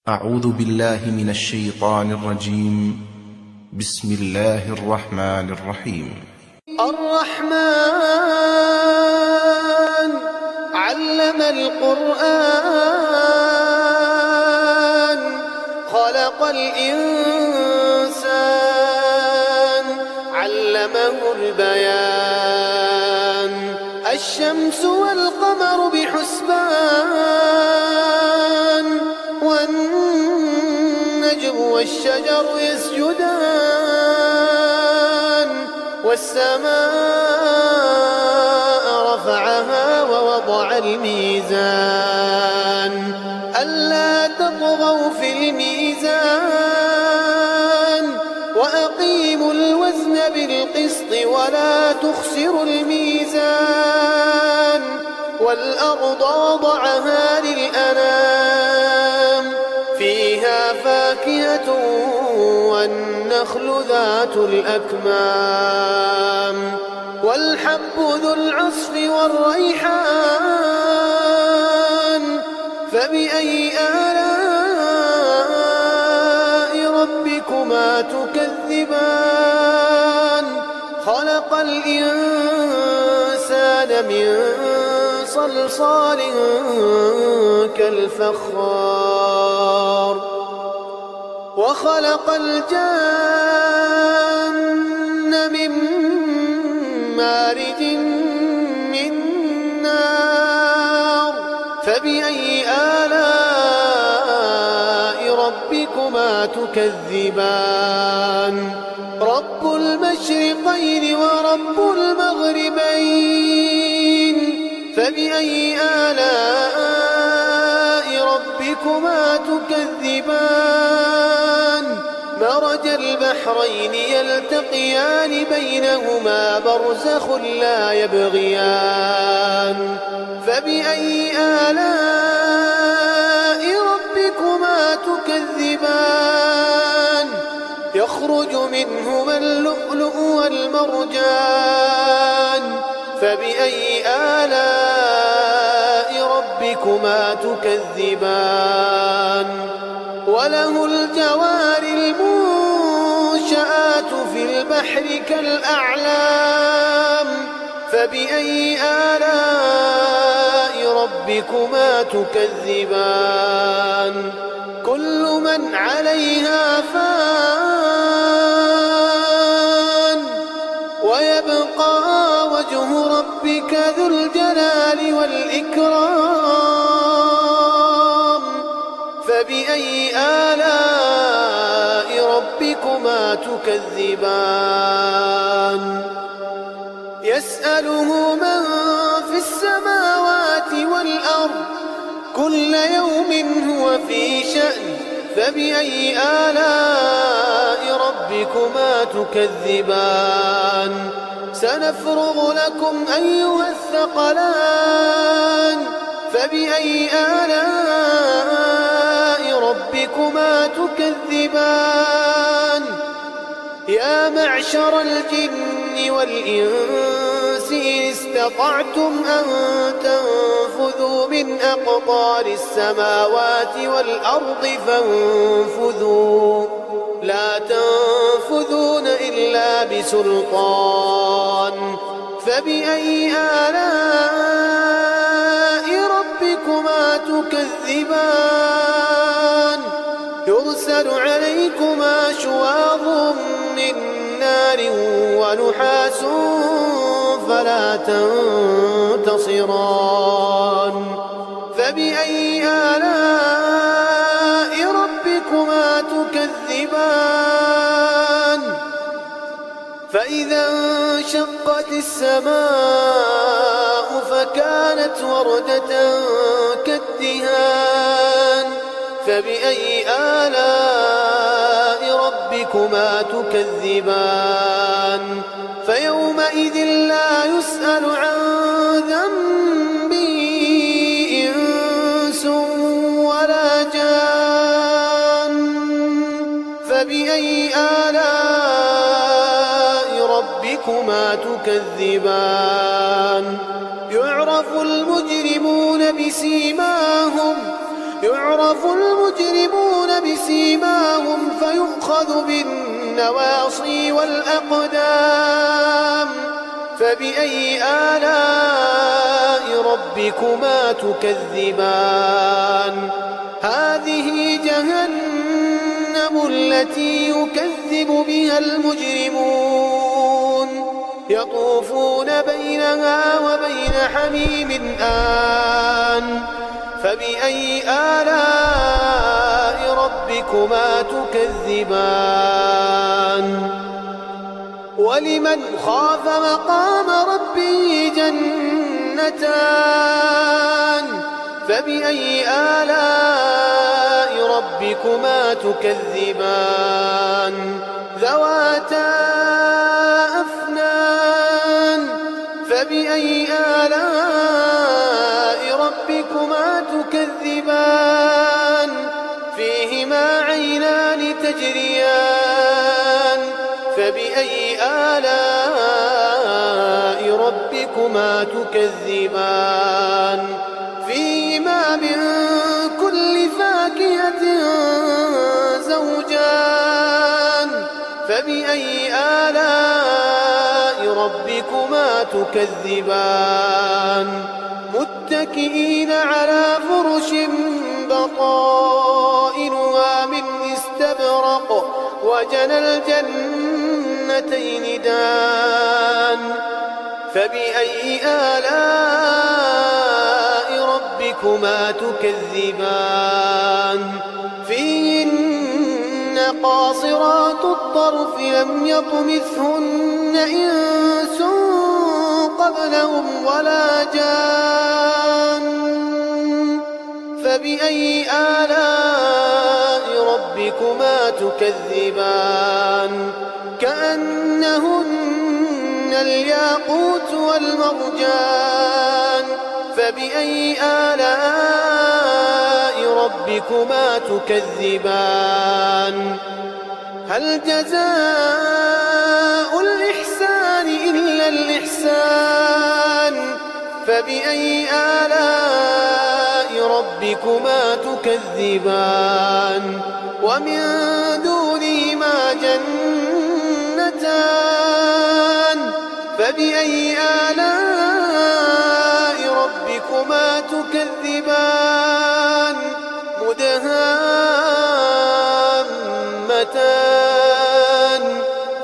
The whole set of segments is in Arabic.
أعوذ بالله من الشيطان الرجيم. بسم الله الرحمن الرحيم. الرحمن علم القرآن خلق الإنسان علمه البيان الشمس والقمر بحسبان والنجم والشجر يسجدان والسماء رفعها ووضع الميزان ألا تطغوا في الميزان وأقيموا الوزن بالقسط ولا تخسروا الميزان والأرض وضعها للأنام فيها فاكهة والنخل ذات الأكمام والحب ذو العصف والريحان فبأي آلاء ربكما تكذبان خلق الإنسان من صلصال كالفخار وخلق الجن من مارج من نار فبأي آلاء ربكما تكذبان رب المشرقين ورب المغربين فبأي آلاء ربكما تكذبان مرج البحرين يلتقيان بينهما برزخ لا يبغيان فبأي آلاء ربكما تكذبان يخرج منهما اللؤلؤ والمرجان فبأي آلاء ربكما تكذبان وله الجوار المنشآت في البحر كالأعلام فبأي آلاء ربكما تكذبان كل من عليها فان ويبقى وجه ربك ذو الجلال والإكرام فبأي آلاء ربكما تكذبان يسأله من في السماوات والأرض كل يوم هو في شأن فبأي آلاء ربكما تكذبان سنفرغ لكم أيها الثقلان فبأي آلاء ربكما تكذبان يا معشر الجن والإنس إن استطعتم أن تنفذوا من أقطار السماوات والأرض فانفذوا لا تنفذون إلا بسلطان فبأي آلاء ربكما تكذبان يرسل عليكما شواظ من نار ونحاس فلا تنتصران فبأي آلاء ربكما تكذبان فإذا انشقت السماء فكانت وردة كالدهان فبأي آلاء ربكما تكذبان فيومئذ لا يسأل عن ذنبه إنس ولا جان فبأي آلاء ربكما تكذبان يعرف المجرمون بسيماهم يعرف المجرمون يؤخذ بالنواصي والأقدام. فبأي آلاء ربكما تكذبان؟ هذه جهنم التي يكذب بها المجرمون، يطوفون بينها وبين حميم آن. فبأي آلاء ربكما تكذبان؟ ولمن خاف مقام ربه جنتان. فبأي آلاء ربكما تكذبان؟ ذواتا أفنان. فبأي آلاء ربكما تكذبان؟ فيهما عينان تجريان. فبأي آلاء ربكما تكذبان؟ فيهما من كل فاكهة زوجان. فبأي آلاء ربكما تكذبان؟ متكئين على فرش بطائنها من استبرق وجنى الجنتين دان. فبأي آلاء ربكما تكذبان؟ فيهن قاصرات الطرف لم يطمثهن إنس قبلهم ولا جان. فبأي آلاء ربكما تكذبان؟ كأنهن الياقوت والمرجان. فبأي آلاء ربكما تكذبان؟ هل جزاء الإحسان إلا الإحسان؟ فبأي آلاء ربكما تكذبان؟ ومن دونهما جنتان. فبأي آلاء ربكما تكذبان؟ مدهامتان.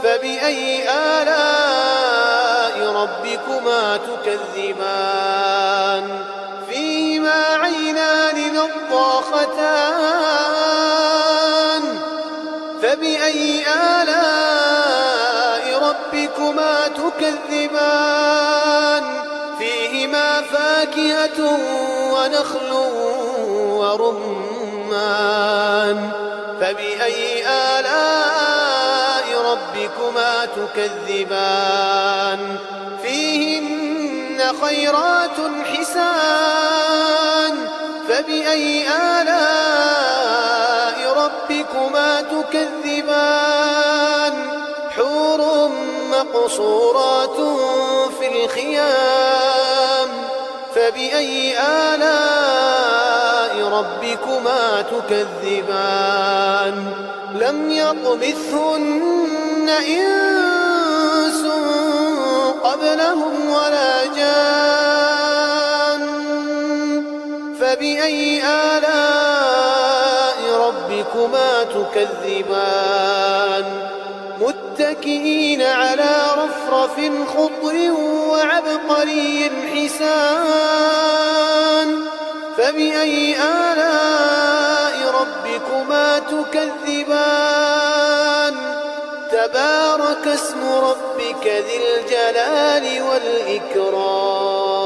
فبأي آلاء ربكما تكذبان؟ فيهما عينان نضاختان. فبأي آلاء ربكما تكذبان؟ فيهما فاكهة ونخل ورمان. فبأي آلاء ربكما تكذبان؟ فيهن خيرات حسان. فبأي آلاء ربكما تكذبان؟ حور مقصورات في الخيام. فبأي آلاء ربكما تكذبان؟ لم يطمثهن إنس قبلهم ولا جان. فبأي آلاء ربكما تكذبان؟ متكئين على رفرف خضر وعبقري حسان. فبأي آلاء ربكما تكذبان؟ تبارك اسم ربك ذي الجلال والإكرام.